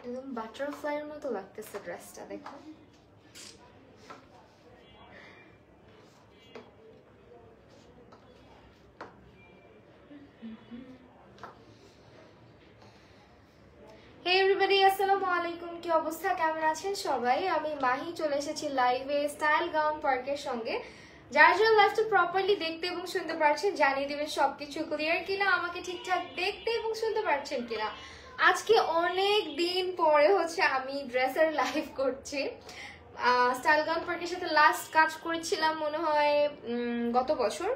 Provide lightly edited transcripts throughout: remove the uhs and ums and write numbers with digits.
একদম বাটারফ্লাইয়ের মতো লাগতেছে ড্রেসটা, দেখো। হে এভরিবডি, আসসালামু আলাইকুম। কি অবস্থা, কেমন আছেন সবাই? আমি মাহি চলে এসেছি লাইভে স্টাইল গাউন পার্কের সঙ্গে। যারা যারা লাইভটা প্রপারলি দেখতে এবং শুনতে পারছেন জানিয়ে দিবেন সবকিছু ক্লিয়ার কিনা, আমাকে ঠিকঠাক দেখতে এবং শুনতে পারছেন কিনা। আজকে অনেক দিন পরে হচ্ছে আমি ড্রেসের লাইভ করছি। স্টাইল গাউন পার্কের সাথে লাস্ট কাজ করেছিলাম মনে হয় গত বছর।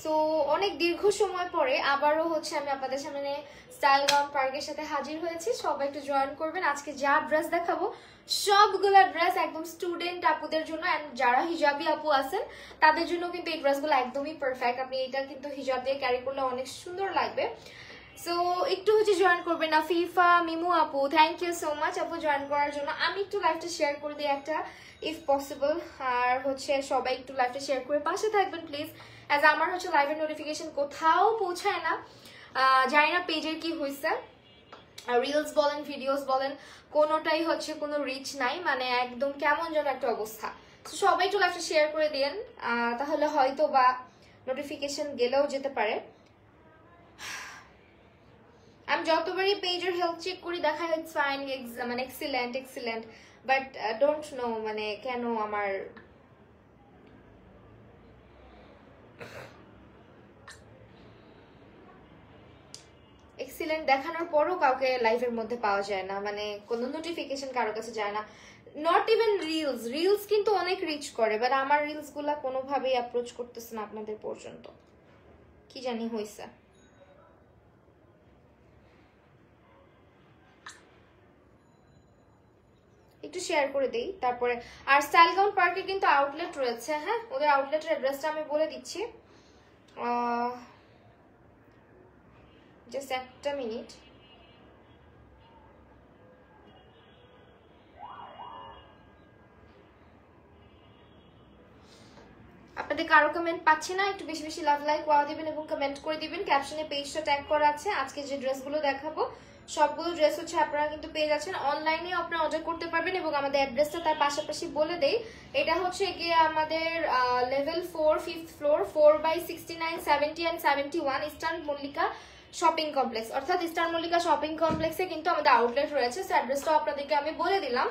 সো অনেক দীর্ঘ সময় পরে আবারও হচ্ছে আমি আপনাদের সামনে স্টাইল গাউন পার্কের সাথে হাজির হয়েছি। সবাই একটু জয়েন করবেন। আজকে যা ড্রেস দেখাবো সবগুলা ড্রেস একদম স্টুডেন্ট আপুদের জন্য, এন্ড যারা হিজাবি আপু আছেন তাদের জন্য কিন্তু এই ড্রেসগুলো একদমই পারফেক্ট। আপনি এটা কিন্তু হিজাব দিয়ে ক্যারি করলে অনেক সুন্দর লাগবে। সো একটু হচ্ছে জয়েন করবেন। আফিফা মিমু আপু, থ্যাংক ইউ সো মাচ আপু জয়েন করার জন্য। আমি একটু লাইভটা শেয়ার করে দিই একটা, ইফ পসিবল। আর হচ্ছে সবাই একটু লাইভটা শেয়ার করে পাশে থাকবেন প্লিজ। অ্যাজ আমার হচ্ছে লাইভের নোটিফিকেশন কোথাও পৌঁছায় না, জানি না পেজের কি হয়েছে। রিলস বলেন, ভিডিওস বলেন, কোনোটাই হচ্ছে কোনো রিচ নাই, মানে একদম কেমন যেন একটা অবস্থা। তো সবাই একটু লাইভটা শেয়ার করে দিন, তাহলে হয়তো বা নোটিফিকেশন গেলেও যেতে পারে। আমি যতবারই পেজের হেলথ চেক করি দেখায় ইটস ফাইন, মানে excellent excellent, but don't know মানে কেন আমার এক্সিলেন্ট দেখানোর পরও কাউকে লাইভের মধ্যে পাওয়া যায় না, মানে কোনো নোটিফিকেশন কারো কাছে যায় না। নট ইভেন রিলস কিন্তু অনেক রিচ করে, বাট আমার রিলস গুলা কোনোভাবেই অ্যাপ্রোচ করতেছে না আপনাদের পর্যন্ত, কি জানি হয়েছে। একটু শেয়ার করে দেই তারপরে। আর স্টাইল গাউন পার্কে কিন্তু আউটলেট রয়েছে, হ্যাঁ ওদের আউটলেটের অ্যাড্রেসটা আমি বলে দিচ্ছি, জাস্ট একটা মিনিট। আপনাদের কারো কমেন্ট পাচ্ছি না, একটু বেশি বেশি লাভ লাইক ওয়াও দিবেন এবং কমেন্ট করে দিবেন। ক্যাপশনে পেজটা ট্যাগ করা আছে। আজকে যে ড্রেসগুলো দেখাবো সবগুলো ড্রেস হচ্ছে আপনারা কিন্তু পেয়ে যাচ্ছেন, অনলাইনে আপনারা অর্ডার করতে পারবেন। এবং আমাদের অ্যাড্রেসটা তার পাশাপাশি বলে দেই, এটা হচ্ছে গিয়ে আমাদের level 4 5th floor 4/69 70 and 71 eastern Mallika shopping complex, অর্থাৎ ইস্টার্ন মল্লিকা শপিং কমপ্লেক্সে কিন্তু আমাদের আউটলেট রয়েছে। সো অ্যাড্রেসটাও আপনাদেরকে আমি বলে দিলাম।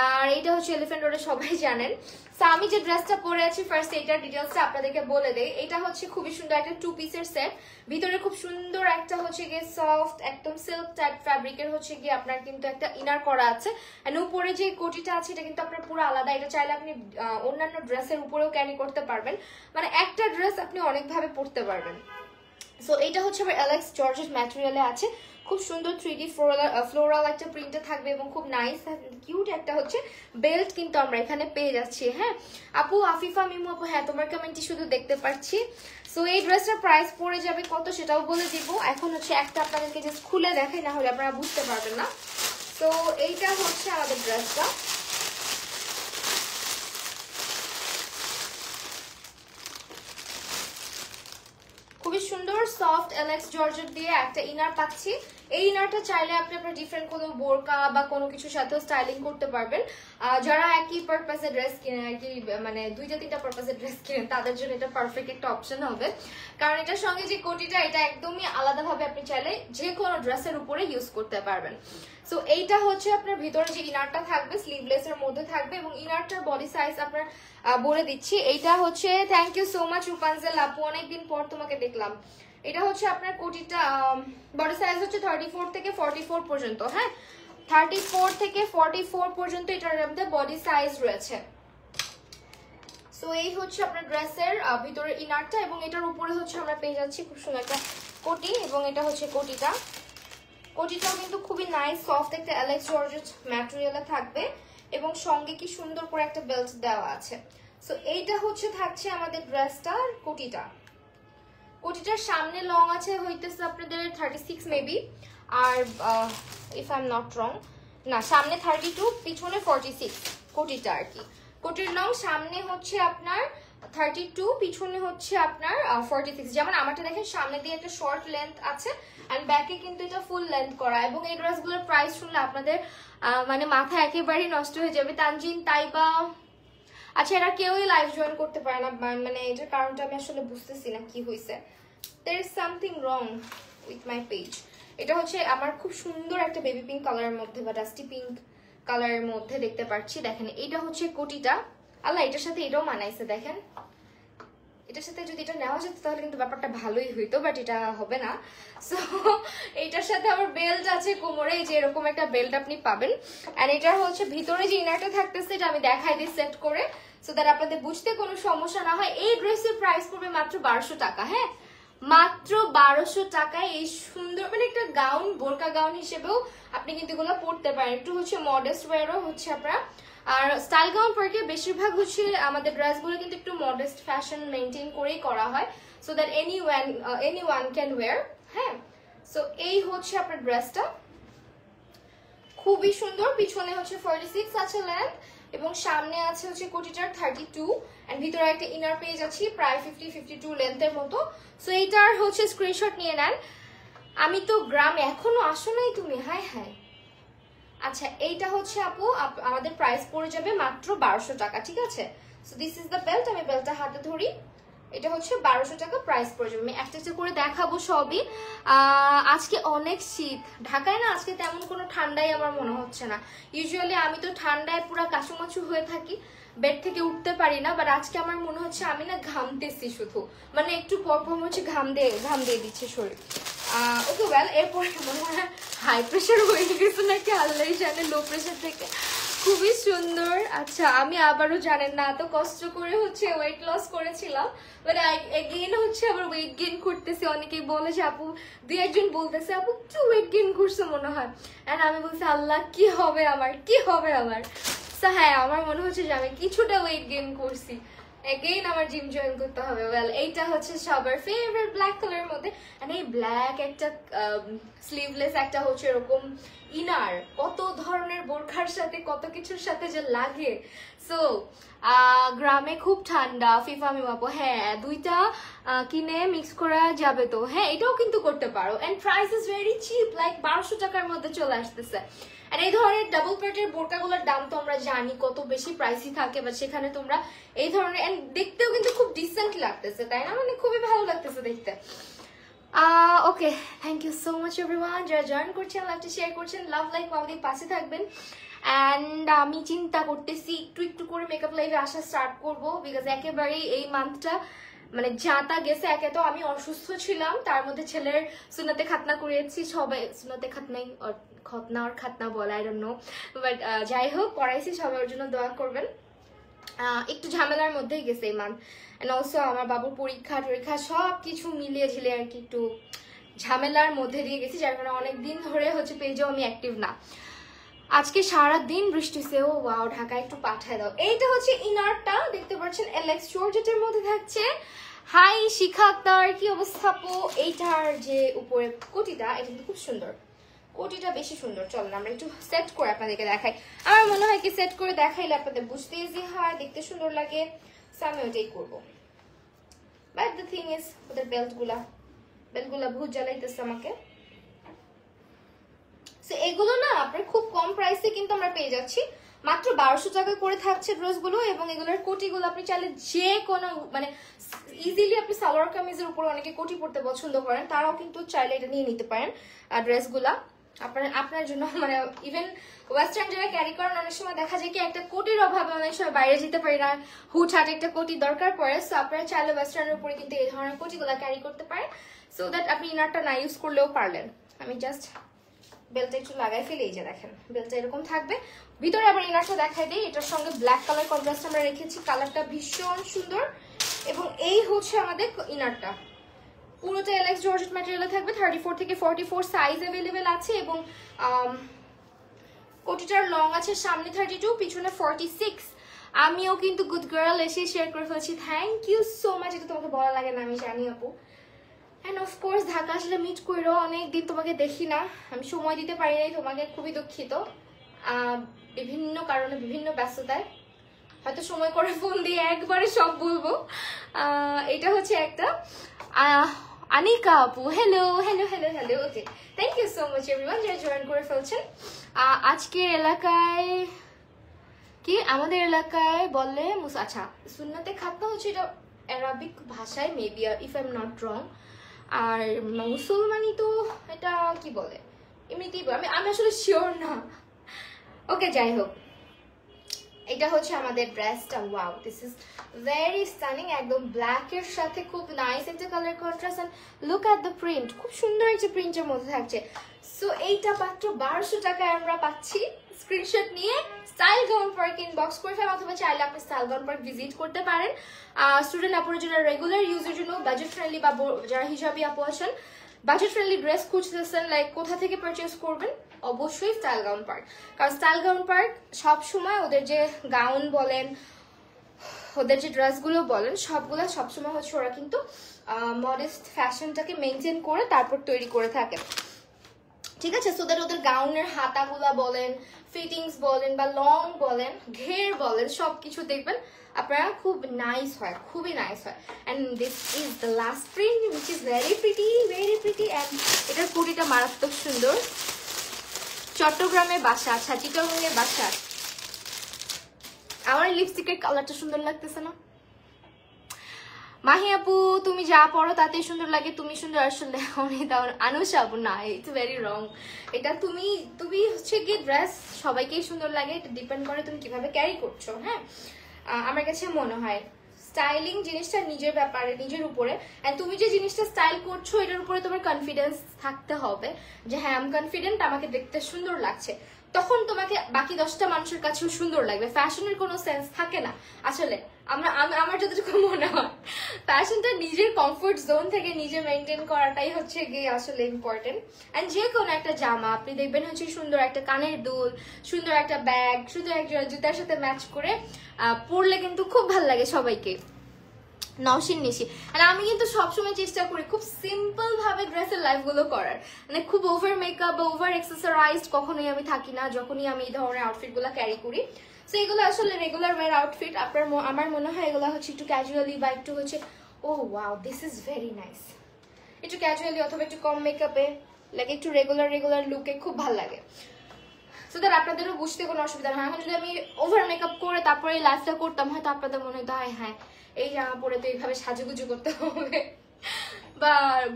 আর এটা হচ্ছে এলিফ্যান্ট রোডে, সবাই জানেন। সো আমি যে ড্রেসটা পরে আছি ফার্স্ট এইটার ডিটেলসটা আপনাদেরকে বলে দেই। এটা হচ্ছে খুবই সুন্দর একটা 2 পিসের সেট, ভিতরে খুব সুন্দর একটা হচ্ছে গিয়ে সফট একদম সিল্ক টাইপ ফ্যাব্রিকের হচ্ছে গিয়ে আপনার কিন্তু একটা ইনার করা আছে। এন্ড উপরে যে কোটিটা আছে এটা কিন্তু আপনার পুরো আলাদা, এটা চাইলে আপনি অন্যান্য ড্রেসের উপরেও ক্যারি করতে পারবেন, মানে একটা ড্রেস আপনি অনেকভাবে পরতে পারবেন। সো এটা হচ্ছে আবার এলেক্স জর্জেস ম্যাটেরিয়ালে আছে, খুব সুন্দর 3D ফ্লোরাল একটা প্রিন্টে থাকবে এবং খুব নাইস কিউট একটা হচ্ছে বেল্ট কিন্তু আমরা এখানে পেয়ে যাচ্ছি। হ্যাঁ আপু আফিফা মিমু আপু, হ্যাঁ তোমার কমেন্টই শুধু দেখতে পাচ্ছি। সো এই ড্রেসটার প্রাইস পড়ে যাবে কত সেটাও বলে দিব। এখন হচ্ছে একটা আপনাদেরকে জাস্ট খুলে দেখাই, না হলে আপনারা বুঝতে পারবেন না। তো এইটা হচ্ছে আমাদের ড্রেসটা, খুবই সুন্দর সফট এলেক্স জর্জেট দিয়ে একটা ইনার পাচ্ছি। এই ইনারটা চাইলে আপনি আপনার ডিফারেন্ট কোনো বোরকা বা কোনো কিছুর সাথেও স্টাইলিং করতে পারবেন। যারা একই পারপাসে ড্রেস কিনেন আর কি, মানে 2-3টা পারপাসে ড্রেস কিনেন, তাদের জন্য এটা পারফেক্ট একটা অপশন হবে। কারণ এটার সঙ্গে যে কোটিটা, এটা একদমই আলাদাভাবে আপনি চাইলে যে কোনো ড্রেসের উপরে ইউজ করতে পারবেন। সো এইটা হচ্ছে আপনার ভিতরে যে ইনারটা থাকবে স্লিভলেসের মধ্যে থাকবে, এবং ইনারটার বডি সাইজ আপনার বলে দিচ্ছি। এইটা হচ্ছে, থ্যাংক ইউ সো মাচ রূপাঞ্জল আপু, অনেকদিন পর তোমাকে দেখলাম। এটা হচ্ছে আপনার কোটিটা বডি সাইজ হচ্ছে 34 থেকে 44 পর্যন্ত, হ্যাঁ 34 থেকে 44 পর্যন্ত এটার মধ্যে বডি সাইজ রয়েছে। সো এই হচ্ছে আপনার ড্রেসের ভিতরে ইনারটা, এবং এটার উপরে হচ্ছে আমরা পেয়ে যাচ্ছি খুব সুন্দর একটা কোটি, এবং এটা হচ্ছে কোটিটাও কিন্তু খুবই নাইস সফট একটা এলেক্স জর্জেট ম্যাটেরিয়ালে থাকবে, এবং সঙ্গে কি সুন্দর করে একটা বেল্ট দেওয়া আছে। সো এইটা হচ্ছে থাকছে আমাদের ড্রেসটার কোটিটার সামনে লং আছে হইতেছে আপনাদের 36 মেবি, আর if I am not wrong, না সামনে 32, পিছনে 46 কোটিটা আর কি। কোটির লং সামনে হচ্ছে আপনার 32, পিছনে হচ্ছে আপনার 46। যেমন আমারটা দেখেন সামনে দিয়ে একটা শর্ট লেন্থ আছে এন্ড ব্যাকে কিন্তু এটা ফুল লেন্থ করা। এবং এই ড্রেসগুলোর প্রাইস শুনলে আপনাদের মানে মাথা একেবারেই নষ্ট হয়ে যাবে। তানজিন, তাইবা, আচ্ছা এরা কেউই লাইভ জয়েন করতে পারে না, মানে এটার কারণটা আমি আসলে বুঝতেছি না কি হয়েছে। there is something wrong with my page। এটা হচ্ছে আমার খুব সুন্দর একটা বেবি পিঙ্ক কালারের মধ্যে বা ডাস্টি পিঙ্ক কালারের মধ্যে দেখতে পাচ্ছি। দেখেন এটা হচ্ছে কোটিটা, আল্লাহ এটার সাথে এটাও মানাইছে। দেখেন এটার সাথে যদি এটা নেওয়া যেত তাহলে কিন্তু ব্যাপারটা ভালোই হইতো, বাট এটা হবে না। সো এটার সাথে আবার বেল্ট আছে কোমরে, এই যে এরকম একটা বেল্ট আপনি পাবেন। এন্ড এটার হচ্ছে ভিতরে যে ইনারটা থাকতেছে এটা আমি দেখাই দিই সেট করে, সো দ্যাট আপনাদের বুঝতে কোনো সমস্যা না হয়। এই ড্রেসের প্রাইস পড়বে মাত্র 1200 টাকা। হ্যাঁ, মাত্র 1200 টাকায় এই সুন্দর মানে একটা গাউন, বোরকা গাউন হিসেবেও আপনি কিন্তু এগুলো পড়তে পারেন। একটু হচ্ছে মডেস্ট ওয়্যারও হচ্ছে আপনারা। আর স্টাইল গাউন পার্কে বেশিরভাগ হচ্ছে আমাদের ড্রেসগুলো কিন্তু একটু মডেস্ট ফ্যাশন মেনটেন করেই করা হয়, so that anyone can wear. হ্যাঁ, সো এই হচ্ছে আপনার ড্রেসটা, খুবই সুন্দর। পিছনে হচ্ছে 46 আছে লেন্থ এবং সামনে আছে হচ্ছে কোটিটার 32 এন্ড ভিতরে একটা ইনার পেজ আছে প্রায় 50-52 লেন্থের মতো। সো এইটার হচ্ছে স্ক্রিনশট নিয়ে নেন। আমি তো গ্রামে, এখনো আসো নাই তুমি? High high. আচ্ছা এইটা হচ্ছে আপু আমাদের প্রাইস পড়ে যাবে মাত্র 1200 টাকা, ঠিক আছে? So this is the belt, আমি বেল্টটা হাতে ধরি। এটা হচ্ছে 1200 টাকা প্রাইস পড়ে যাবে। আমি একটা একটা করে দেখাবো সবই। আজকে অনেক শীত ঢাকায় না, আজকে তেমন কোনো ঠান্ডাই আমার মনে হচ্ছে না। ইউজুয়ালি আমি তো ঠান্ডায় পুরো কাচুমাচু হয়ে থাকি, বেড থেকে উঠতে পারি না, বাট আজকে আমার মনে হচ্ছে আমি না ঘামতেছি শুধু, মানে একটু পর পর হচ্ছে ঘাম দিয়ে দিচ্ছে শরীর। ওকে ওয়েল, এরপরে মনে হয় হাই প্রেশার হয়ে গেছে নাকি আল্লাহ জানে, লো প্রেশার থেকে। খুবই সুন্দর। আচ্ছা আমি আবারও জানেন না এত কষ্ট করে হচ্ছে ওয়েট লস করেছিলাম, মানে এগেইন হচ্ছে আবার ওয়েট গেইন করতেছি। অনেকেই বলে যে আপু, দুই একজন বলতেছে আপু একটু ওয়েট গেইন করছে মনে হয়, এন্ড আমি বলছি আল্লাহ কি হবে আমার, কি হবে আমার। সো হ্যাঁ, আমার মনে হচ্ছে যে আমি কিছুটা ওয়েট গেইন করছি। এগেইন আমার জিম জয়েন করতে হবে। ওয়েল, এইটা হচ্ছে সবার ফেভারিট ব্ল্যাক কালারের মধ্যে, এন্ড এই ব্ল্যাক একটা স্লিভলেস একটা হচ্ছে এরকম ইনার, কত ধরনের বোরখার সাথে কত কিছুর সাথে যে লাগে। সো গ্রামে খুব ঠান্ডা, ফিফা মিমাপো, হ্যাঁ দুইটা কিনে মিক্স করা যাবে তো। হ্যাঁ, এটাও কিন্তু করতে পারো। And price is very cheap, like 1200 টাকার মধ্যে চলে আসতেছে। আর এই ধরনের ডাবল প্যাটের বোরকাগুলোর দাম তো আমরা জানি কত বেশি প্রাইসই থাকে, বাট সেখানে তোমরা এই ধরনের, এন্ড দেখতেও কিন্তু খুব ডিসেন্ট লাগতেছে, তাই না? মানে খুবই ভালো লাগতেছে দেখতে। Okay, thank you so much everyone যারা জয়েন করছেন, লাইভটা শেয়ার করছেন, লাভ লাইক ওয়াও দিয়ে পাশে থাকবেন। অ্যান্ড আমি চিন্তা করতেছি একটু একটু করে মেকআপ লাইভে আসা স্টার্ট করবো, বিকজ একেবারেই এই মান্থটা মানে যাতা গেছে। একে তো আমি অসুস্থ ছিলাম, তার মধ্যে ছেলের সুন্নতে খাতনা করিয়েছি, সবাই সুন্নতে খাতনাই খতনা আর খাতনা বলে আই ডোন্ট নো, বাট যাই হোক করাইছি, সবাই ওর জন্য দোয়া করবেন। একটু ঝামেলার মধ্যেই গেছে এই মান্থ, অ্যান্ড অলসো আমার বাবুর পরীক্ষা টরীক্ষা সব কিছু মিলিয়ে ঝিলে আর কি একটু ঝামেলার মধ্যে দিয়ে গেছি, যার কারণে অনেকদিন ধরে হচ্ছে পেজেও আমি অ্যাক্টিভ না। আজকে সারা দিন বৃষ্টি হচ্ছে। ও ওয়াও, ঢাকায় একটু পাঠায় দাও। এইটা হচ্ছে ইনারটা, দেখতে পাচ্ছেন এলএক্স জর্জেটের মধ্যে থাকছে। হাই শিখা আক্তার, কি অবস্থা আপু? এইটার যে উপরে কোটিটা, এটা কিন্তু খুব সুন্দর, কোটিটা বেশি সুন্দর। চলেন আমরা একটু সেট করে আপনাদেরকে দেখাই। আমার মনে হয় কি সেট করে দেখাইলে আপনাদের বুঝতে ইজি হয়, দেখতে সুন্দর লাগে, সো আমি ওইটাই করবো। বাট দ্য থিং ইজ ওদের বেল্টগুলা ভূত জ্বালাইতেছে আমাকে। সো এগুলো না আপনার খুব কম প্রাইসে কিন্তু আমরা পেয়ে যাচ্ছি, মাত্র 1200 টাকা করে থাকছে ড্রেসগুলো। এবং এগুলোর কোটিগুলো আপনি চাইলে যে কোনো মানে ইজিলি আপনি সালোয়ার কামিজের উপর অনেকে কোটি পরতে পছন্দ করেন, তারাও কিন্তু চাইলে এটা নিয়ে নিতে পারেন ড্রেসগুলা আপনার জন্য। মানে ইভেন ওয়েস্টার্ন যারা ক্যারি করেন, অনেক সময় দেখা যায় কি একটা কোটির অভাবে অনেক সময় বাইরে যেতে পারি না, হুটহাট একটা কোটি দরকার পড়ে। সো আপনারা চাইলে ওয়েস্টার্নের উপরে কিন্তু এই ধরনের কোটিগুলো ক্যারি করতে পারেন, সো দ্যাট আপনি ইনারটা না ইউজ করলেও পারলেন। আমি জাস্ট বেলটা একটু লাগাই ফেলে, এই যে দেখেন বেলটা এরকম থাকবে। ভিতরে আবার ইনারটা দেখাই দিই, এটার সঙ্গে ব্ল্যাক কালার কন্ট্রাস্ট আমরা রেখেছি, কালারটা ভীষণ সুন্দর। এবং এই হচ্ছে আমাদের ইনারটা, পুরোটা এলএক্স জর্জেট ম্যাটেরিয়ালে থাকবে, 34 থেকে 44 সাইজ অ্যাভেলেবেল আছে। এবং কোটিটার লং আছে সামনে 32, পিছনে 46। আমিও কিন্তু গুড গার্ল এসে শেয়ার করে ফেলেছি, থ্যাংক ইউ সো মাচ। এটা তোমাকে বলা লাগে না আমি জানি আপু। অ্যান্ড অফকোর্স ঢাকা আসলে মিট করো, অনেকদিন তোমাকে দেখি না, আমি সময় দিতে পারি নাই তোমাকে, খুবই দুঃখিত বিভিন্ন কারণে বিভিন্ন ব্যস্ততায়। হয়তো সময় করে ফোন দিয়ে একবারে সব বলবো। এটা হচ্ছে একটা আনিকা আপু, hello hello hello hello. Okay, thank you so much everyone যারা জয়েন করে ফেলছেন। আজকের এলাকায় কি আমাদের এলাকায় বলে আচ্ছা সুন্নাতে খাতনা হচ্ছে এটা অ্যারাবিক ভাষায় maybe, if I am not wrong. আর মুসলমানি তো এটা কি বলে এমনিতেই, আমি আসলে শিওর না। ওকে, যাই হোক, এটা হচ্ছে আমাদের ড্রেসটা। Wow, this is very stunning, একদম ব্ল্যাক এর সাথে খুব নাইস একটা colour contrast. And look at the print, খুব সুন্দর একটা প্রিন্টের মধ্যে থাকছে। সো এইটা মাত্র 1200 টাকায় আমরা পাচ্ছি। স্ক্রিনশট নিয়ে স্টাইল গাউন পার্ক ইনবক্স করে ফেলেন, অথবা চাইলে আপনি স্টাইল গাউন পার্ক ভিজিট করতে পারেন। স্টুডেন্ট আপুরা যারা রেগুলার ইউজের জন্য বাজেট ফ্রেন্ডলি বা যারা হিসাবি আপু আছেন, বাজেট ফ্রেন্ডলি ড্রেস খুঁজতেছেন, লাইক কোথা থেকে পারচেজ করবেন, অবশ্যই স্টাইল গাউন পার্ক। কারণ স্টাইল গাউন পার্ক সবসময় ওদের যে গাউন বলেন, ওদের যে ড্রেসগুলো বলেন, সবগুলো সবসময় হচ্ছে ওরা কিন্তু মডেস্ট ফ্যাশনটাকে মেনটেন করে তারপর তৈরি করে থাকে, ঠিক আছে? সো দ্যাট ওদের গাউনের হাতাগুলা বলেন, ফিটিংস বলেন, বা লং বলেন, ঘের বলেন, সবকিছু দেখবেন আপনারা খুব নাইস হয়, খুবই নাইস হয়। And this is the last print which is very pretty, very pretty. And এটার কুটিটা মারাত্মক সুন্দর। চট্টগ্রামে বাসা, আচ্ছা চিটাগংয়ে বাসা। আমার লিপস্টিকের কালারটা সুন্দর লাগতেছে না? মাহি আপু তুমি যা পড়ো তাতেই সুন্দর লাগে, তুমি সুন্দর আসলে আনুষা আপু না, ইটস ভেরি রং। এটা তুমি হচ্ছে কি ড্রেস সবাইকেই সুন্দর লাগে, এটা ডিপেন্ড করে তুমি কিভাবে ক্যারি করছো। হ্যাঁ, আমার কাছে মনে হয় স্টাইলিং জিনিসটা নিজের ব্যাপারে, নিজের উপরে। এন্ড তুমি যে জিনিসটা স্টাইল করছো এটার উপরে তোমার কনফিডেন্স থাকতে হবে যে হ্যাঁ আমি কনফিডেন্ট, আমাকে দেখতে সুন্দর লাগছে, তখন তোমাকে বাকি 10টা মানুষের কাছেও সুন্দর লাগবে। ফ্যাশনের কোনো সেন্স থাকে না আসলে, আমার যতটুকু মনে হয় ফ্যাশনটা নিজের কমফোর্ট জোন থেকে নিজে মেনটেন করাটাই হচ্ছে গিয়ে আসলে ইম্পর্টেন্ট। অ্যান্ড যে কোনো একটা জামা আপনি দেখবেন হচ্ছে সুন্দর একটা কানের দুল, সুন্দর একটা ব্যাগ, সুন্দর একটা জুতার সাথে ম্যাচ করে পরলে কিন্তু খুব ভালো লাগে সবাইকে। নওশিন নিশি, আর আমি কিন্তু সবসময় চেষ্টা করি খুব সিম্পল ভাবে ড্রেসের লাইফ গুলো করার, মানে খুব ওভার মেকআপ বা ওভার এক্সেসরাইজড কখনোই আমি থাকি না যখনই আমি এই ধরনের আউটফিট গুলো ক্যারি করি। সো এগুলো আসলে রেগুলার ওয়্যার আউটফিট। আমার মনে হয় এগুলো হচ্ছে একটু ক্যাজুয়ালি বা একটু হচ্ছে oh wow this is very nice, একটু ক্যাজুয়ালি অথবা একটু কম মেকআপে, লাইক একটু রেগুলার লুকে খুব ভালো লাগে। সো দ্যাট আপনাদেরও বুঝতে কোনো অসুবিধা না। এখন যদি আমি ওভার মেকআপ করে তারপরে এই লাইফটা করতাম, হয়তো আপনাদের মনে হতো হ্যাঁ এই জামা পরে তো এইভাবে সাজুগুজু করতে হবে বা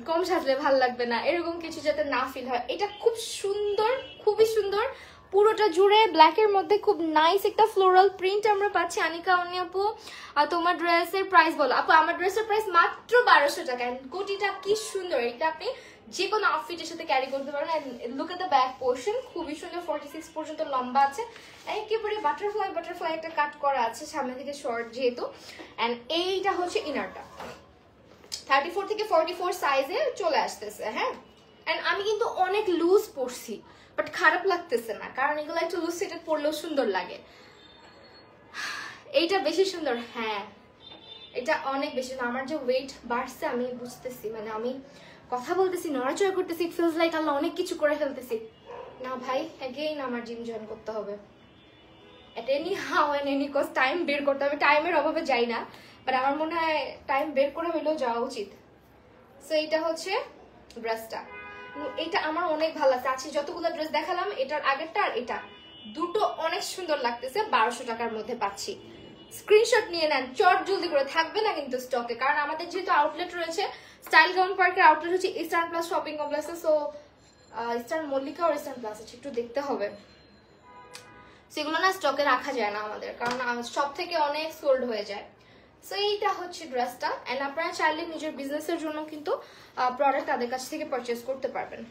কম সাজলে ভাল লাগবে না, এরকম কিছু যাতে না ফিল হয়। এটা খুব সুন্দর, খুবই সুন্দর, পুরোটা জুড়ে ব্ল্যাকের মধ্যে খুব নাইস একটা ফ্লোরাল প্রিন্ট আমরা পাচ্ছি। আনিকা অনি আপু, আর তোমার ড্রেসের প্রাইস বলো আপু? আমার ড্রেসের প্রাইস মাত্র 1200 টাকা। কোটিটা কি সুন্দর, এটা আপনি যে কোনো আউটফিটের সাথে ক্যারি করতে পারেন। Look at the back portion, খুবই সুন্দর, 46 পর্যন্ত লম্বা আছে, একেবারে বাটারফ্লাই একটা কাট করা আছে সামনে থেকে শর্ট যেহেতু। অ্যান্ড এইটা হচ্ছে ইনারটা 34 থেকে 44 সাইজে চলে আসতেছে। হ্যাঁ, অ্যান্ড আমি কিন্তু অনেক লুজ পরছি বাট খারাপ লাগতেছে না, কারণ এগুলো একটু লুজ সেটেড পরলেও সুন্দর লাগে। এইটা বেশি সুন্দর, হ্যাঁ এটা অনেক বেশি। আমার যে ওয়েট বাড়ছে আমি বুঝতেছি, মানে আমি কথা বলতেছি, নড়াচড়া করতেছি, ইট ফিলস লাইক আল্লাহ অনেক কিছু করে ফেলতেছি। না ভাই, এগেইন আমার জিম জয়েন করতে হবে। At any how and any cost time বের করতে হবে। টাইমের অভাবে যাই না, বাট আমার মনে হয় টাইম বের করে হইলেও যাওয়া উচিত। সো এইটা হচ্ছে ড্রেসটা, এটা আমার অনেক ভালো লাগছে। আজকে যতগুলো ড্রেস দেখালাম, এটার আগেরটা আর এটা দুটো অনেক সুন্দর লাগতেছে। 1200 টাকার মধ্যে পাচ্ছি। স্ক্রিনশট নিয়ে নেন, চট জলদি করে, থাকবে না কিন্তু স্টকে, কারণ আমাদের যেহেতু আউটলেট রয়েছে, স্টাইল গাউন পার্কের আউটলেট হচ্ছে ইস্টার্ন প্লাস শপিং কমপ্লেক্সে। সো ইস্টার্ন মল্লিকা আর ইস্টার্ন প্লাস আছে, একটু দেখতে হবে। সেগুলো না স্টকে রাখা যায় না আমাদের, কারণ সব থেকে অনেক সোল্ড হয়ে যায়। সো এইটা হচ্ছে ড্রেসটা। অ্যান্ড আপনারা চাইলে নিজের বিজনেসের জন্য কিন্তু প্রোডাক্ট তাদের কাছ থেকে পারচেস করতে পারবেন।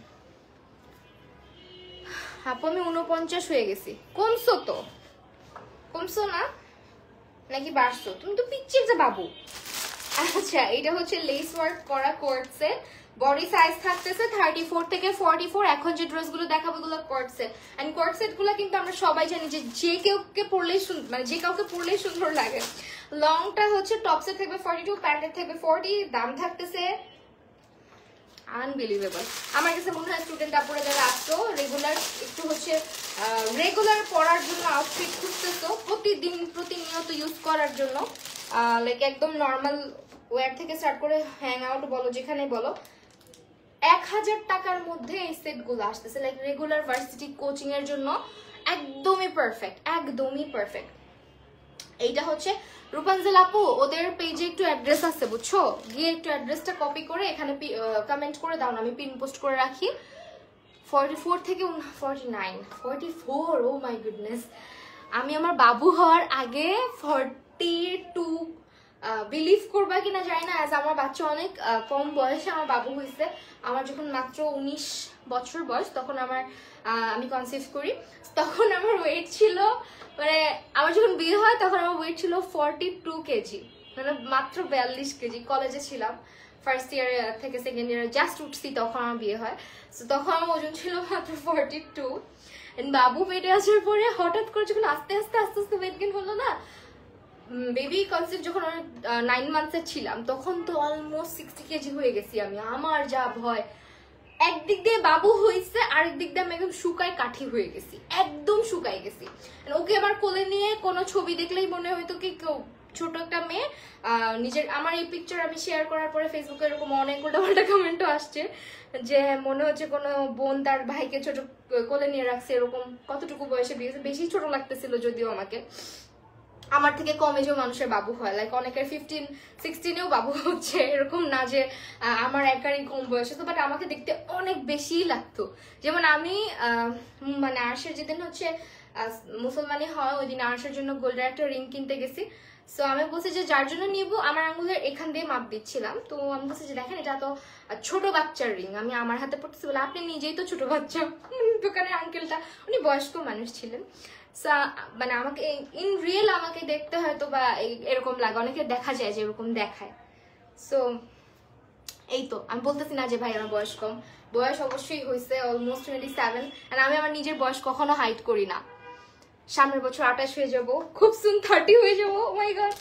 আপু আমি 49 হয়ে গেছি। কমছো তো? কমছো না নাকি বাড়ছো? তুমি তো পিচ্ছির যে বাবু। আচ্ছা, এটা হচ্ছে লেস ওয়ার্ক করা কোট সেট, বডি সাইজ থাকতেছে 34 থেকে 44। এখন যে ড্রেসগুলো দেখাবো এগুলো coat set. And coat set গুলো কিন্তু আমরা সবাই জানি যে কাউকে পরলেই মানে যে কাউকে পরলেই সুন্দর লাগে। লংটা হচ্ছে টপসে থাকবে 42, প্যান্টে থাকবে 40, দাম থাকতেছে আনবিলিভেবল। আমার কাছে মনে হয় স্টুডেন্ট আপুরা যারা আসতো রেগুলার একটু হচ্ছে রেগুলার পরার জন্য আউটফিট খুঁজতেছো, প্রতিনিয়ত ইউজ করার জন্য, লাইক একদম নর্মাল ওয়্যার থেকে স্টার্ট করে হ্যাং আউট বলো, যেখানে বলো, 1000 টাকার মধ্যে এই সেটগুলো আসতেছে। লাইক রেগুলার ভার্সিটি কোচিং এর জন্য একদমই পারফেক্ট, একদমই পারফেক্ট। এইটা হচ্ছে রূপাঞ্জল আপু, ওদের পেজে একটু অ্যাড্রেস আছে বুঝছো, গিয়ে একটু অ্যাড্রেসটা কপি করে এখানে কমেন্ট করে দাও না, আমি পিন পোস্ট করে রাখি। 44 থেকে 49, 44, ও মাই গুডনেস। আমি আমার বাবু হওয়ার আগে 42, বিলিভ করবা কিনা জানি না, আমার বাচ্চা অনেক কম বয়সে আমার বাবু হয়েছে। আমার যখন মাত্র 19 বছর বয়স, তখন আমি কনসিভ করি। তখন আমার ওয়েট ছিল, মানে আমার যখন বিয়ে হয় তখন আমার ওয়েট ছিল 42 কেজি, মানে মাত্র 42 কেজি। কলেজে ছিলাম, ফার্স্ট ইয়ার থেকে সেকেন্ড ইয়ারে জাস্ট উঠছি, তখন আমার বিয়ে হয়। তো তখন আমার ওজন ছিল মাত্র 42। বাবু পেটে আসার পরে হঠাৎ করে যখন আস্তে আস্তে ওয়েট গেইন হলো না, বেবি কনসিভ যখন 9 মান্থসের ছিলাম, তখন তো অলমোস্ট 60 কেজি হয়ে গেছি আমি। আমার যা ভয়, একদিক দিয়ে বাবু হয়েছে, আরেক দিক দিয়ে আমি একদম শুকায় কাঠি হয়ে গেছি, একদম শুকাই গেছি। ওকে আমার কোলে নিয়ে কোনো ছবি দেখলেই মনে হইতো কি কেউ ছোট একটা মেয়ে নিজের। আমার এই পিকচার আমি শেয়ার করার পরে ফেসবুকে এরকম অনেক উল্টাপাল্টা কমেন্টও আসছে যে মনে হচ্ছে কোনো বোন তার ভাইকে ছোট কোলে নিয়ে রাখছে, এরকম। কতটুকু বয়সে বিয়ে, বেশি ছোট লাগতেছিল যদিও আমাকে। আমার থেকে কম এজেও মানুষের বাবু হয়, লাইক অনেকের 15, 16-এও বাবু হচ্ছে, এরকম না যে আমার একারই কম বয়সে তো, বাট আমাকে দেখতে অনেক বেশি লাগতো। যেমন আমি মানে আরশের যেদিন হচ্ছে মুসলমানি হয়, ওই দিন আরশের জন্য গোল্ডের একটা রিং কিনতে গেছি। সো আমি বলছি যে যার জন্য নিব, আমার আঙুলের এখান দিয়ে মাপ দিচ্ছিলাম, তো আমি বলছি যে দেখেন এটা তো ছোট বাচ্চার রিং, আমি আমার হাতে পড়তেছি বলে আপনি নিজেই তো ছোট বাচ্চা। দোকানের আঙ্কেলটা, উনি বয়স্ক মানুষ ছিলেন, মানে আমাকে ইন রিয়েল আমাকে দেখতে হয়তো বা এরকম লাগে, অনেকে দেখা যায় যে এরকম দেখায়। সো এই তো আমি বলতেছি না যে ভাই আমার বয়স কম, বয়স অবশ্যই হয়েছে অলমোস্ট 27, আর আমি আমার নিজের বয়স কখনো হাইড করি না। সামনের বছর 28 হয়ে যাব, খুব সুন 30 হয়ে যাবো। ও মাই গড,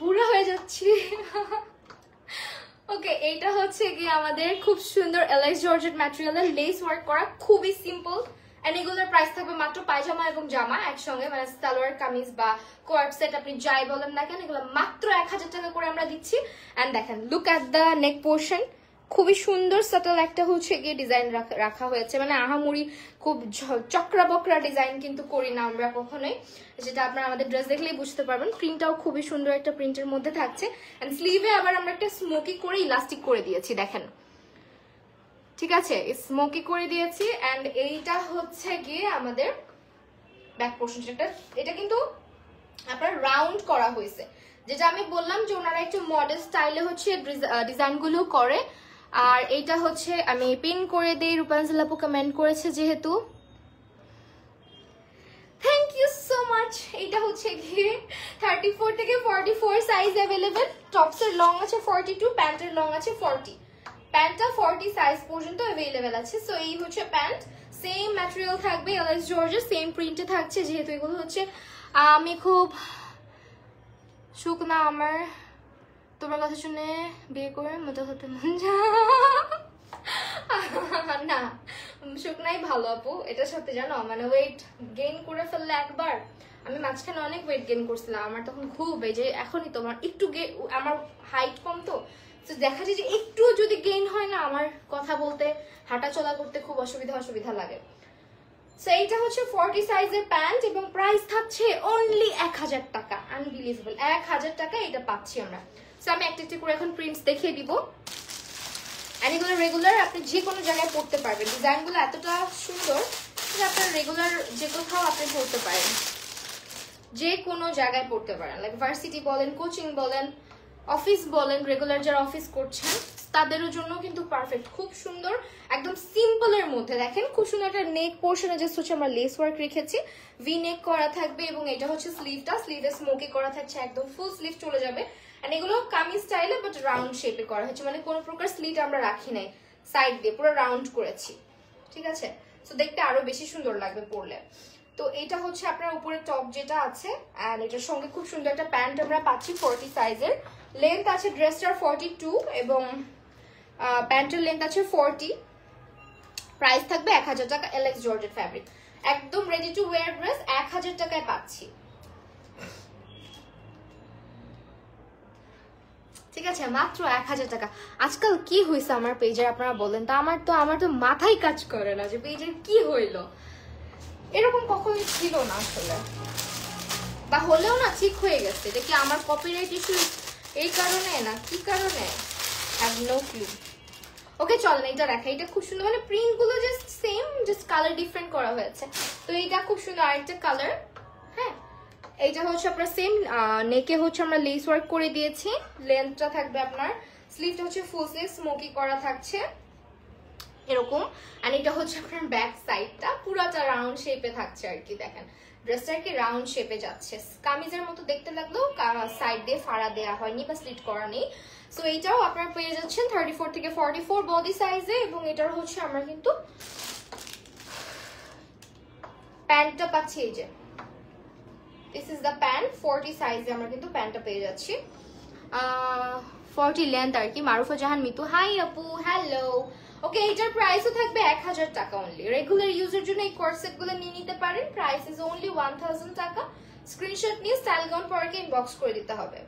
বুড়া হয়ে যাচ্ছি। ওকে, এইটা হচ্ছে কি আমাদের খুব সুন্দর এলএক্স জর্জেট ম্যাটেরিয়ালের লেস ওয়ার্ক করা, খুবই সিম্পল। এন্ড এগুলোর প্রাইস থাকবে মাত্র পায়জামা এবং জামা একসঙ্গে, মানে সালোয়ার কামিজ বা কোয়ার্ট সেট আপনি যাই বলেন না কেন, এগুলো মাত্র 1000 টাকা করে আমরা দিচ্ছি। এন্ড দেখেন, look at the neck portion, খুবই সুন্দর সাটল একটা হচ্ছে গিয়ে ডিজাইন রাখা হয়েছে, মানে আহামরি খুব চক্রা বকরা ডিজাইন কিন্তু করি না আমরা কখনোই, যেটা আপনারা আমাদের ড্রেস দেখলেই বুঝতে পারবেন। প্রিন্টটাও খুবই সুন্দর একটা প্রিন্টের মধ্যে থাকছে। এন্ড স্লিভে আবার আমরা একটা স্মোকি করে ইলাস্টিক করে দিয়েছি, দেখেন, ঠিক আছে, স্মোকি করে দিয়েছি। এন্ড এইটা হচ্ছে গিয়ে আমাদের ব্যাক পোর্শনটা, এটা কিন্তু আপনার রাউন্ড করা হয়েছে, যেটা আমি বললাম যে ওনারা একটু মডেল স্টাইলে হচ্ছে ডিজাইনগুলো করে। আর এইটা হচ্ছে আমি পিন করে দিই, রূপাঞ্জল আপু কমেন্ট করেছে যেহেতু, থ্যাংক ইউ সো মাচ। এটা হচ্ছে গিয়ে 34 থেকে 44 সাইজ অ্যাভেলেবেল, টপসের লং আছে 42, প্যান্টের লং আছে 40, প্যান্টটা 40 সাইজ পর্যন্ত অ্যাভেলেবেল আছে। সো এই হচ্ছে প্যান্ট, সেম ম্যাটেরিয়াল থাকবে, এলএক্স জর্জের সেম প্রিন্টে থাকছে। যেহেতু এগুলো হচ্ছে আমি খুব শুকনা, আমার তোমার কথা শুনে বিয়ে করে মতো হতে মন না, শুকনাই ভালো আপু, এটা সত্যি জানো। মানে ওয়েট গেইন করে ফেললে একবার, আমি মাঝখানে অনেক ওয়েট গেইন করছিলাম, আমার তখন খুব এই যে এখনই তোমার একটু আমার হাইট কম, তো দেখা যায় যে একটু যদি গেইন হয় না, আমার কথা বলতে হাঁটা চলা করতে খুব অসুবিধা লাগে। সো এইটা হচ্ছে 40 সাইজের প্যান্ট এবং প্রাইস থাকছে অনলি 1000 টাকা। আনবিলিভেবল, 1000 টাকা এটা পাচ্ছি আমরা। সো আমি একটা করে এখন প্রিন্টস দেখিয়ে দিব। এন্ড এগুলো রেগুলার আপনি যে কোনো জায়গায় পড়তে পারবেন, ডিজাইনগুলো এতটা সুন্দর যে আপনার রেগুলার যে কোথাও আপনি পড়তে পারেন, যে কোনো জায়গায় পড়তে পারেন, লাইক ভার্সিটি বলেন, কোচিং বলেন, অফিস বলেন, রেগুলার যারা অফিস করছেন তাদেরও জন্য কিন্তু পারফেক্ট, খুব সুন্দর, একদম সিম্পলের মধ্যে। দেখেন খুব সুন্দর একটা নেক পোর্শনে জাস্ট হচ্ছে আমরা লেস ওয়ার্ক রেখেছি, ভি নেক করা থাকবে এবং এটা হচ্ছে স্লিভটা, স্লিভে স্মোকি করা থাকছে, একদম ফুল স্লিভ চলে যাবে। এন্ড এগুলো কামিজ স্টাইলে বাট রাউন্ড শেপে করা হয়েছে, মানে কোনো প্রকার স্লিট আমরা রাখি নাই, সাইড দিয়ে পুরো রাউন্ড করেছি, ঠিক আছে। সো দেখতে আরো বেশি সুন্দর লাগবে পরলে। তো এটা হচ্ছে আপনার উপরে টপ যেটা আছে, এন্ড এটার সঙ্গে খুব সুন্দর একটা প্যান্ট আমরা পাচ্ছি 40 সাইজের, লেন্থ আছে ড্রেসটার 42 এবং প্যান্টের লেন্থ আছে 40, প্রাইস থাকবে 1000 টাকা, এলএক্স জর্জেট ফ্যাব্রিক। একদম রেডি টু ওয়্যার ড্রেস 1000 টাকায় পাচ্ছি। ঠিক আছে, মাত্র 1000 টাকা। আজকাল কি হয়েছে আমার পেজের আপনারা বলেন তো? আমার তো মাথায় কাজ করে না যে পেজের কি হইলো। এরকম কখনোই ছিল না আসলে, বা হলেও না ঠিক হয়ে গেছে। এটা কি আমার কপিরাইট ইস্যু এই কারণে না কি কারণে, হ্যাভ নো ক্লু। ওকে চলেন এটা দেখা, এটা খুব সুন্দর, মানে প্রিন্ট গুলো just same, just colour different করা হয়েছে। তো এটা খুব সুন্দর আরেকটা কালার। হ্যাঁ, এইটা হচ্ছে আপনার সেম নেকে হচ্ছে আমরা লেস ওয়ার্ক করে দিয়েছি। লেন্থটা থাকবে আপনার, স্লিভটা হচ্ছে ফুল স্লিভ স্মোকি করা থাকছে এরকম। আর এটা হচ্ছে আপনার ব্যাক সাইডটা পুরোটা রাউন্ড শেপে থাকছে আর কি। দেখেন ড্রেসটা আর কি রাউন্ড শেপে যাচ্ছে, কামিজের মতো দেখতে লাগলেও সাইড দিয়ে ফাড়া দেওয়া হয়নি বা স্লিট করা নেই। সো এইটাও আপনার পেয়ে যাচ্ছেন 34 থেকে 44 বডি সাইজে। এবং এটার হচ্ছে আমরা কিন্তু প্যান্টটা পাচ্ছি, এই যে দিস ইজ দ্য প্যান্ট 40 সাইজে আমরা কিন্তু প্যান্টটা পেয়ে যাচ্ছি, 40 লেন্থ আর কি। মারুফা জাহান মিতু, হাই আপু, হ্যালো। ওকে, এটার প্রাইসও থাকবে 1000 টাকা অনলি। রেগুলার ইউজের জন্য এই কোর্সেট গুলো নিয়ে নিতে পারেন। প্রাইস ইজ অনলি 1000 টাকা। স্ক্রিনশট নিয়ে স্টাইল গাউন পার্কে ইনবক্স করে দিতে হবে।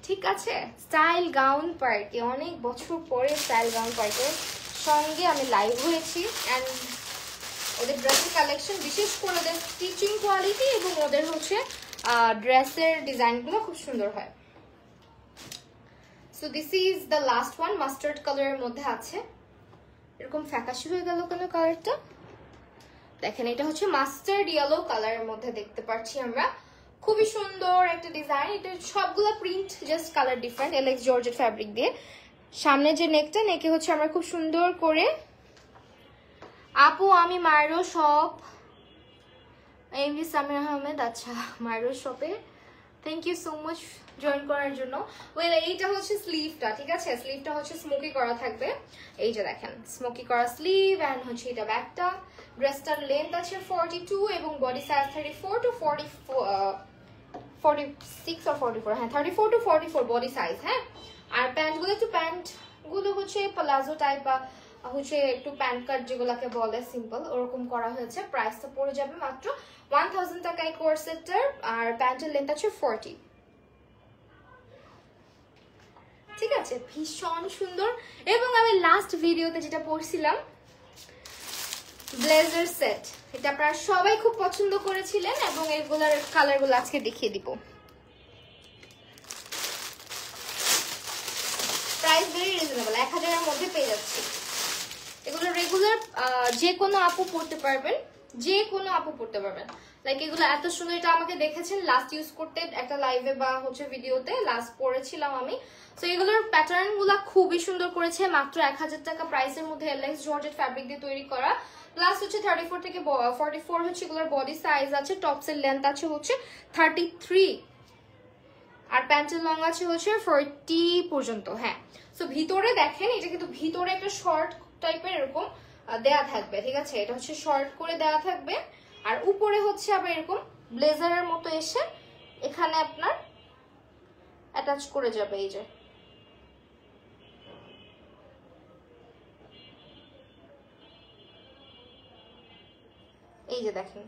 ঠিক আছে, স্টাইল গাউন পার্কে অনেক বছর পরে স্টাইল গাউন পার্কের সঙ্গে আমি লাইভ হয়েছি। অ্যান্ড ওদের ড্রেসের কালেকশন, বিশেষ করে ওদের স্টিচিং কোয়ালিটি এবং ওদের হচ্ছে ড্রেসের ডিজাইনগুলো খুব সুন্দর হয়। So this is the last one, mustard কালারের মধ্যে আছে। এরকম ফ্যাকাশি হয়ে গেল কেন কালারটা? দেখেন এটা হচ্ছে মাস্টার্ড ইয়েলো কালারের মধ্যে দেখতে পাচ্ছি আমরা। খুবই সুন্দর একটা ডিজাইন। এটা সবগুলো print, just colour different. Alex georgette fabric দিয়ে সামনে যে নেকটা, নেকে হচ্ছে আমরা খুব সুন্দর করে, আপু আমি মায়েরও শপ, এমভি সামির আহমেদ, আচ্ছা মায়েরও শপে thank you so much join করার জন্য। ওয়েল এইটা হচ্ছে স্লিভটা, ঠিক আছে, স্লিভটা হচ্ছে স্মোকি করা থাকবে। এই যে দেখেন স্মোকি করা স্লিভ, অ্যান্ড হচ্ছে এটা ব্যাকটা। ড্রেসটার লেন্থ আছে 42 এবং বডি সাইজ 34 টু 46 or 44, হ্যাঁ 34 টু 44 বডি সাইজ। হ্যাঁ, আর প্যান্টগুলো একটু প্যান্টগুলো হচ্ছে প্লাজো টাইপ বা হচ্ছে একটু প্যান্ট কাট যেগুলোকে বলে সিম্পল, ওরকম করা হয়েছে। প্রাইসটা পড়ে যাবে মাত্র 1000 টাকা এই কোর্সেটটার। আর প্যান্টের লেন্থ আছে 40। ঠিক আছে, ভীষণ সুন্দর। এবং আমি লাস্ট ভিডিওতে যেটা পড়ছিলাম ব্লেজার সেট, এটা আপনারা সবাই খুব পছন্দ করেছিলেন এবং এগুলোর কালারগুলো আজকে দেখিয়ে দিব। প্রাইস ভেরি রিজনেবল, 1000 এর মধ্যে পেয়ে যাচ্ছি। এগুলো রেগুলার যে কোনো আপু পড়তে পারবেন, যে কোনো আপু পড়তে পারবেন। লাইক এগুলো এত সুন্দর, এটা আমাকে দেখেছেন লাস্ট ইউজ করতে একটা লাইভে বা হচ্ছে ভিডিওতে লাস্ট পরেছিলাম আমি। তো এগুলোর প্যাটার্ন গুলা খুবই সুন্দর করেছে। মাত্র 1000 টাকা প্রাইসের মধ্যে এলেক্স জর্জেট ফ্যাব্রিক দিয়ে তৈরি করা। প্লাস হচ্ছে 34 থেকে 44 হচ্ছে এগুলোর বডি সাইজ আছে। টপসের লেন্থ আছে হচ্ছে 33 আর প্যান্টের লং আছে হচ্ছে 40 পর্যন্ত। হ্যাঁ, সো ভিতরে দেখেন এটা কিন্তু ভিতরে একটা শর্ট টাইপের এরকম দেয়া থাকবে, ঠিক আছে, এটা হচ্ছে শর্ট করে দেয়া থাকবে। আর উপরে হচ্ছে আবার এরকম ব্লেজারের মতো এসে এখানে আপনার অ্যাটাচ করে যাবে। এই যে দেখেন,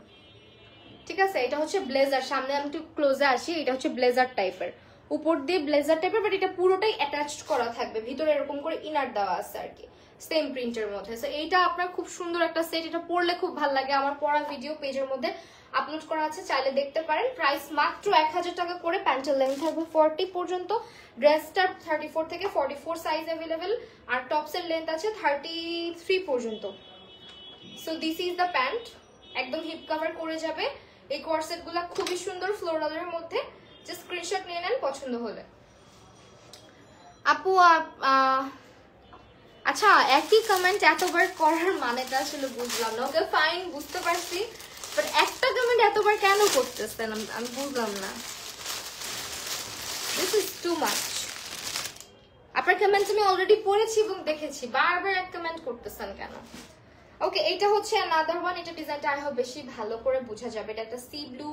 ঠিক আছে, এটা হচ্ছে ব্লেজার। সামনে আমি একটু ক্লোজে আসি, এটা হচ্ছে ব্লেজার টাইপের, উপর দিয়ে ব্লেজার টাইপের, বাট এটা পুরোটাই অ্যাটাচড করা থাকবে, ভিতরে এরকম করে ইনার দেওয়া আছে আর কি, সেম প্রিন্টের মধ্যে। সো এইটা আপনার খুব সুন্দর একটা সেট, এটা পরলে খুব ভালো লাগে। আমার পরা ভিডিও পেজের মধ্যে আপলোড করা আছে, চাইলে দেখতে পারেন। প্রাইস মাত্র 1000 টাকা করে। প্যান্টের লেন্থ থাকবে 40 পর্যন্ত। ড্রেসটা 34 থেকে 44 সাইজ অ্যাভেলেবেল। আর টপসের লেন্থ আছে 33 পর্যন্ত। So this is the pant, একদম হিপ কভার করে যাবে। এই কোয়ারসেট গুলা খুবই সুন্দর ফ্লোরালের মধ্যে। জাস্ট স্ক্রিনশট নিয়ে নেন পছন্দ হলে। আপু আচ্ছা, একই কমেন্ট এতবার করার মানেটা আসলে বুঝলাম না। ওকে ফাইন, বুঝতে পারছি, বাট একটা কমেন্ট এতবার কেন করতেছেন আমি বুঝলাম না। This is too much. আপনার কমেন্ট আমি অলরেডি পড়েছি এবং দেখেছি, বারবার এক কমেন্ট করতেছেন কেন? ওকে, এটা হচ্ছে অ্যানাদার ওয়ান। এটা ডিজাইনটা আই হোপ বেশি ভালো করে বোঝা যাবে। এটা একটা C blue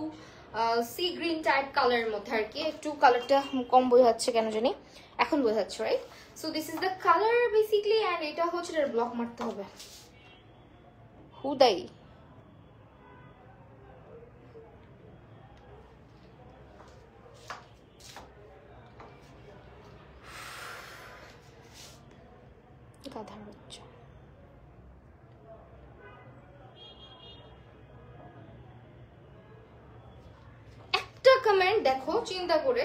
sea green type কালারের মধ্যে আর কি। একটু কালারটা কম বোঝাচ্ছে কেন জানি, এখন বোঝাচ্ছে right. So this is the colour basically. And এটা হচ্ছে ব্লক মারতে হবে। হুদাই। গাধার বাচ্চা। একটা কমেন্ট দেখো চিন্তা করে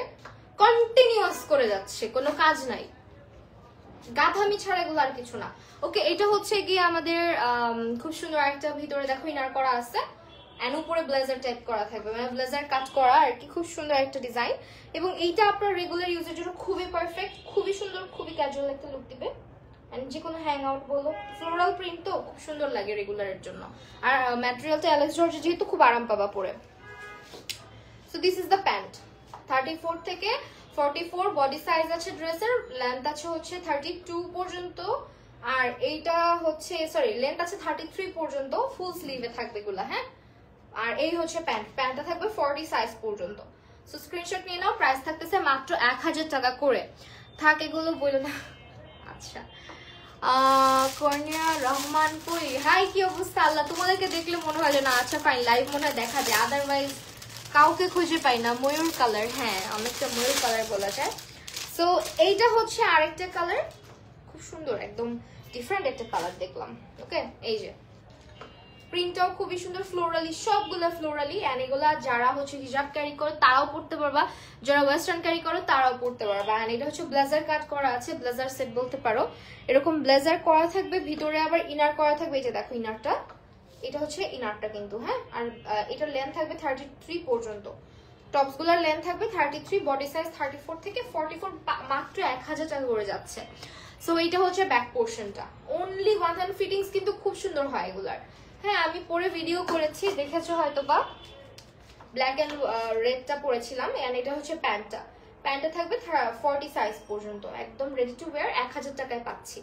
কন্টিনিউয়াস করে যাচ্ছে, কোনো কাজ নাই, গাধামি ছাড়া এগুলো আর কিছু না। ওকে, এটা হচ্ছে গিয়ে আমাদের খুব সুন্দর একটা ভিতরে দেখো ইনার করা আছে, এন্ড উপরে ব্লেজার টাইপ করা থাকবে, মানে ব্লেজার কাট করা আর কি, খুব সুন্দর একটা ডিজাইন। এবং এইটা আপনার রেগুলার ইউজের জন্য খুবই পারফেক্ট, খুবই সুন্দর, খুবই ক্যাজুয়াল একটা লুক দিবে। এন্ড যে কোনো হ্যাং আউট বলো, ফ্লোরাল প্রিন্ট তো খুব সুন্দর লাগে রেগুলারের জন্য। আর ম্যাটেরিয়ালটা অ্যালেক্স জর্জের যেহেতু খুব আরাম পাবা পরে। So this is the pant, 34 থেকে 44 বডি সাইজ আছে ড্রেসের, লেন্থ আছে হচ্ছে 32 পর্যন্ত, আর এইটা হচ্ছে সরি লেন্থ আছে 33 পর্যন্ত, ফুল স্লিভে থাকবে এগুলা। হ্যাঁ, আর এই হচ্ছে প্যান্ট, প্যান্টটা থাকবে 40 সাইজ পর্যন্ত। সো স্ক্রিনশট নিয়ে নাও, প্রাইস থাকতেছে মাত্র 1000 টাকা করে। থাক এগুলো বলে না। আচ্ছা, কর্নিয়া রহমান কই, হাই কি অবস্থা? আল্লাহ, তোমাদেরকে দেখলে মনে হয় না আচ্ছা ফাইন লাইভ মনে হয় দেখা যায়, আদারওয়াইজ কাউকে খুঁজে পাই না। ময়ূর কালার, হ্যাঁ অনেকটা ময়ূর কালার বলা যায়। সো এইটা হচ্ছে আরেকটা কালার, খুব সুন্দর একদম ডিফারেন্ট একটা কালার দেখলাম। ওকে, এই যে প্রিন্টটাও খুবই সুন্দর, ফ্লোরালি, সবগুলা ফ্লোরালি। এন্ড এগুলা যারা হচ্ছে হিজাব ক্যারি করে তারাও পড়তে পারবা, যারা ওয়েস্টার্ন ক্যারি করে তারাও পড়তে পারবা। এন্ড এটা হচ্ছে ব্লেজার কাট করা আছে, ব্লেজার সেট বলতে পারো। এরকম ব্লেজার করা থাকবে, ভিতরে আবার ইনার করা থাকবে। এই যে দেখো ইনারটা, এটা হচ্ছে ইনারটা কিন্তু। হ্যাঁ, আর এটার লেন্থ থাকবে 33 পর্যন্ত, টপস গুলার লেন্থ থাকবে 33, বডি সাইজ 34 থেকে 44, মাত্র 1000 টাকা করে যাচ্ছে। সো এইটা হচ্ছে ব্যাক পোর্শনটা, অনলি 1 হ্যান্ড ফিটিংস, কিন্তু খুব সুন্দর হয় এগুলার। হ্যাঁ, আমি পরে ভিডিও করেছি, দেখেছো হয়তো বা, ব্ল্যাক এন্ড রেডটা পরেছিলাম। এন্ড এটা হচ্ছে প্যান্টটা, প্যান্টটা থাকবে 40 সাইজ পর্যন্ত, একদম রেডি টু ওয়্যার, 1000 টাকায় পাচ্ছি,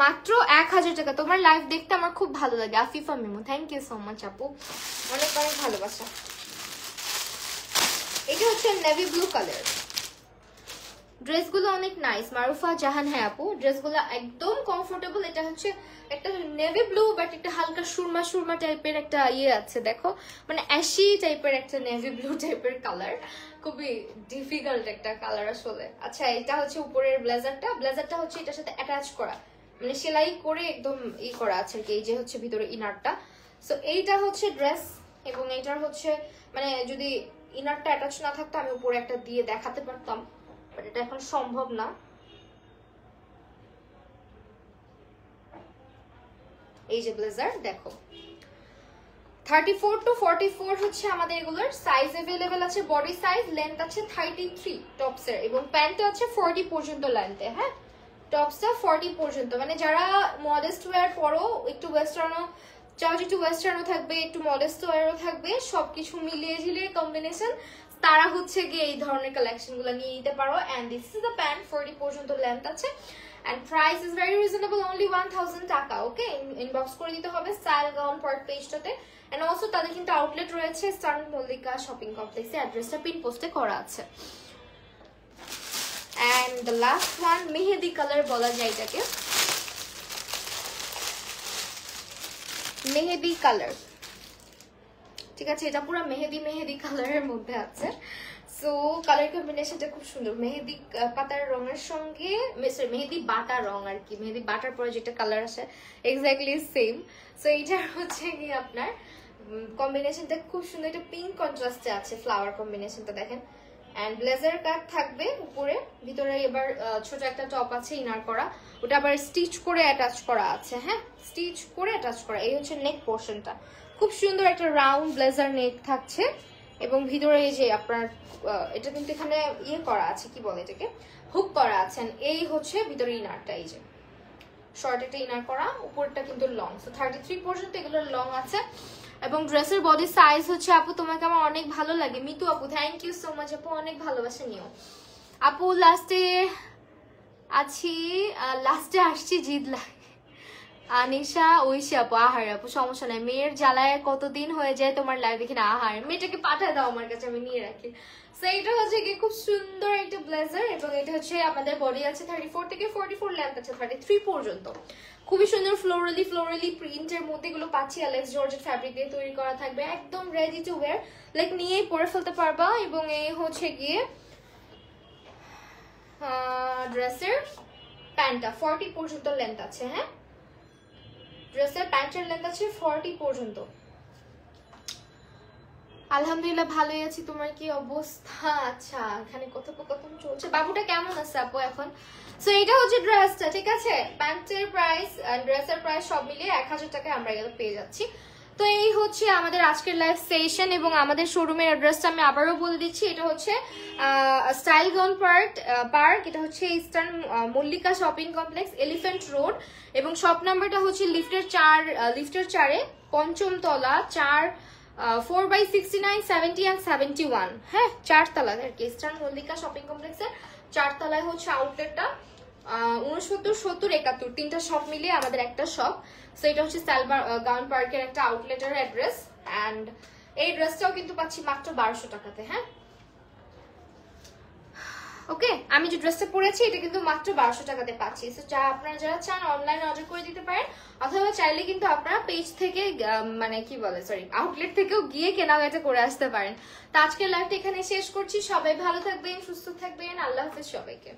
মাত্র 1000 টাকা। তোমার লাইভ দেখতে আমার খুব ভালো লাগে। Afifa Mimu, thank you so much আপু, অনেক অনেক ভালোবাসা। এটা হচ্ছে নেভি ব্লু কালার, ড্রেসগুলো অনেক নাইস। মারুফা জাহান, হ্যাঁ আপু, ড্রেসগুলো একদম কমফোর্টেবল। এটা হচ্ছে একটা নেভি ব্লু, বাট একটা হালকা সুরমা সুরমা টাইপের একটা ইয়ে আছে, দেখো মানে অ্যাশি টাইপের একটা নেভি ব্লু টাইপের কালার, খুবই ডিফিকাল্ট একটা কালার আসলে। আচ্ছা, এটা হচ্ছে উপরের ব্লেজারটা, ব্লেজারটা হচ্ছে এটার সাথে অ্যাটাচ করা, মানে সেলাই করে একদম ই করা আছে আর কি। এই যে হচ্ছে ভিতরে ইনারটা। সো এইটা হচ্ছে ড্রেস, এবং এইটার হচ্ছে মানে যদি ইনারটা অ্যাটাচ না থাকতো আমি উপরে একটা দিয়ে দেখাতে পারতাম, বাট এটা এখন সম্ভব না। এই যে ব্লেজার দেখো, 34 to 44 হচ্ছে আমাদের এগুলোর সাইজ अवेलेबल আছে। বডি সাইজ লেন্থ আছে 33 টপসের, এবং প্যান্টটা আছে 40 পর্যন্ত লেন্থে। হ্যাঁ, টপসটা 40 পর্যন্ত, মানে যারা মডেস্ট ওয়্যার পরো, একটু ওয়েস্টার্নও চাও, একটু ওয়েস্টার্নও থাকবে, একটু মডেস্ট ওয়্যারও থাকবে, সবকিছু মিলিয়ে ঝিলিয়ে কম্বিনেশন, তারা হচ্ছে গিয়ে এই ধরনের কালেকশন গুলো নিয়ে নিতে পারো। And this is the pant, 40 পর্যন্ত লেন্থ আছে, and price is very reasonable, only 1000 টাকা। ওকে, ইনবক্স করে দিতে হবে স্টাইল গাউন পার্ট পেজটাতে। এন্ড অলসো তাদের কিন্তু আউটলেট রয়েছে স্টান মল্লিকা শপিং কমপ্লেক্সে, অ্যাড্রেসটা পিন পোস্টে করা আছে। And the last one, mehndi colour বলা যায় এটাকে, মেহেদি কালার, ঠিক আছে, এটা পুরো মেহেদি মেহেদি কালারের মধ্যে আছে। সো কালার কম্বিনেশনটা খুব সুন্দর, মেহেদি পাতার রঙের সঙ্গে মেহেদি বাটা রং আর কি, মেহেদি বাটার পরে যেটা কালার আসে এক্স্যাক্টলি সেম। সো এইটার হচ্ছে কি আপনার কম্বিনেশনটা খুব সুন্দর, এটা পিঙ্ক কন্ট্রাস্টে আছে ফ্লাওয়ার কম্বিনেশনটা দেখেন। এন্ড ব্লেজার কাট থাকবে উপরে, ভিতরে এবার ছোট একটা টপ আছে ইনার করা, ওটা আবার স্টিচ করে অ্যাটাচ করা আছে। হ্যাঁ, স্টিচ করে অ্যাটাচ করা। এই হচ্ছে নেক পোর্শনটা, খুব সুন্দর একটা রাউন্ড ব্লেজার নেক থাকছে, এবং ভিতরে এই যে আপনার এটা কিন্তু এখানে ইয়ে করা আছে, কি বলে এটাকে, হুক করা আছে। এই হচ্ছে ভিতরে ইনারটা, এই যে শর্ট একটা ইনার করা, উপরটা কিন্তু লং। সো 33 পর্যন্ত এগুলোর লং আছে। এবং ড্রেসের বডি সাইজ হচ্ছে, আপু তোমাকে আমার অনেক ভালো লাগে, মিতু আপু থ্যাংক ইউ সো মাচ আপু, অনেক ভালোবাসা নিও আপু। লাস্টে আছি, লাস্টে আসছি জিদ লাগে, আনিশা ঐশী আপু, আহার আপু সমস্যা নাই, মেয়ের জ্বালায় কতদিন হয়ে যায় তোমার লাইভ দেখি না, আহার মেয়েটাকে পাঠায় দাও আমার কাছে, আমি নিয়ে রাখি। সো এটা হচ্ছে কি খুব সুন্দর একটা ব্লেজার, এবং এটা হচ্ছে আমাদের বডি আছে 34 থেকে 44, লেন্থ আছে 33 পর্যন্ত। খুবই সুন্দর ফ্লোরালি প্রিন্টের মধ্যে এগুলো পাচ্ছি, অ্যালেক্স জর্জেট ফ্যাব্রিক দিয়ে তৈরি করা থাকবে, একদম রেডি টু ওয়্যার, লাইক নিয়েই পরে ফেলতে পারবা। এবং এই হচ্ছে গিয়ে ড্রেসের প্যান্টটা 40 পর্যন্ত লেন্থ আছে। হ্যাঁ, ড্রেসের প্যান্টের লেন্থ আছে 40 পর্যন্ত। আলহামদুলিল্লাহ ভালোই আছি, তোমার কি অবস্থা? আচ্ছা, এখানে কথোপকথন চলছে। বাবুটা কেমন আছে আপু এখন? সো এটা হচ্ছে ড্রেসটা, ঠিক আছে? প্যান্টের প্রাইস, ড্রেসের প্রাইস সব মিলিয়ে 1000 টাকায় আমরা এগুলো পেয়ে যাচ্ছি। তো এই হচ্ছে আমাদের আজকের লাইভ সেশন, এবং আমাদের শোরুমের অ্যাড্রেসটা আমি আবারও বলে দিচ্ছি। এটা হচ্ছে স্টাইল গাউন পার্ক, এটা হচ্ছে eastern Mallika shopping complex, elephant road, এবং শপ নাম্বারটা হচ্ছে লিফটের 4-এ, পঞ্চম তলা, 4/69, 70 and 71। হ্যাঁ, 4 তলা আর কি, ইস্টার্ন মল্লিকা শপিং কমপ্লেক্সের 4 তলায় হচ্ছে আউটলেটটা। 69, 70, 71 তিনটা শপ মিলিয়ে আমাদের একটা শপ। সো এটা হচ্ছে স্টাইল গাউন পার্কের একটা আউটলেটের অ্যাড্রেস, অ্যান্ড এই ড্রেসটাও কিন্তু পাচ্ছি মাত্র 1200 টাকাতে। হ্যাঁ, ওকে, আমি যে ড্রেসটা পরেছি এটা কিন্তু মাত্র 1200 টাকাতে পাচ্ছি। সো আপনারা যারা চান অনলাইনে অর্ডার করে দিতে পারেন, অথবা চাইলে কিন্তু আপনারা পেজ থেকে মানে কি বলে সরি আউটলেট থেকেও গিয়ে কেনাকাটা করে আসতে পারেন। তো আজকের লাইভটা এখানে শেষ করছি। সবাই ভালো থাকবেন, সুস্থ থাকবেন, আল্লাহ হাফেজ সবাইকে।